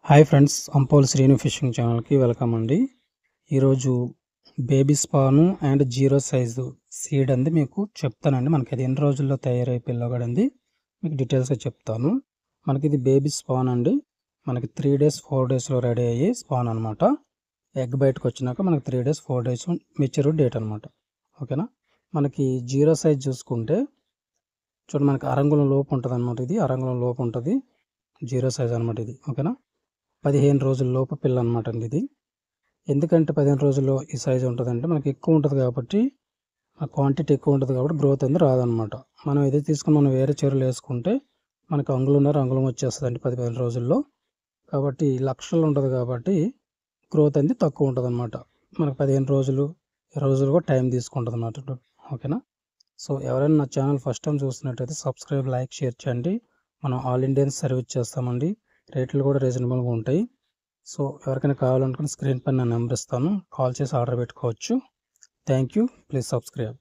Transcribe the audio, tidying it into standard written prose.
Hi friends, అంపోల్ Srinu fishing ఛానల్కి welcome అండి. ఈరోజు baby span and zero size seed అంది మీకు చెప్తానండి. మనకి అది ఎన్ని రోజుల్లో తయారై పిల్లగాడండి మీకు డీటెయిల్స్గా చెప్తాను. మనకి ఇది బేబీ స్పాన్ అండి. మనకి 3 days 4 daysలో రెడీ అయ్యి స్పాన్ అనమాట. ఎగ్ బయటకు వచ్చినాక మనకి 3 days 4 days మెచ్యూర్ డేట్ అనమాట. ఓకేనా. మనకి జీరో సైజ్ చూసుకుంటే చూడండి, మనకి అరంగుళం లోపు ఉంటుంది అనమాట. ఇది అరంగుళం లోపు ఉంటుంది, జీరో సైజ్ అనమాట ఇది. ఓకేనా. 15 రోజుల లోపు పిల్ల అనమాట అండి ఇది. ఎందుకంటే 15 రోజుల్లో ఈ సైజు ఉంటుందంటే మనకి ఎక్కువ ఉంటుంది కాబట్టి, ఆ క్వాంటిటీ ఎక్కువ ఉంటుంది కాబట్టి గ్రోత్ అనేది రాదనమాట. మనం ఇది తీసుకుని మనం వేరే చీరలు వేసుకుంటే మనకి అంగుళం వచ్చేస్తుందండి 15 రోజుల్లో. కాబట్టి లక్షలు ఉంటుంది కాబట్టి గ్రోత్ అనేది తక్కువ ఉంటుంది అనమాట. మనకు 15 రోజులు 20 రోజులు కూడా టైం తీసుకుంటుంది అన్నమాట. ఓకేనా. సో ఎవరైనా నా ఛానల్ ఫస్ట్ టైం చూస్తున్నట్టయితే సబ్స్క్రైబ్, లైక్, షేర్ చేయండి. మనం ఆల్ ఇండియన్ సర్వీస్ చేస్తామండి. రేట్లు కూడా రీజనబుల్గా ఉంటాయి. సో ఎవరికైనా కావాలనుకుని స్క్రీన్ పైన నా నెంబర్ ఇస్తాను, కాల్ చేసి ఆర్డర్ పెట్టుకోవచ్చు. Thank you. Please subscribe.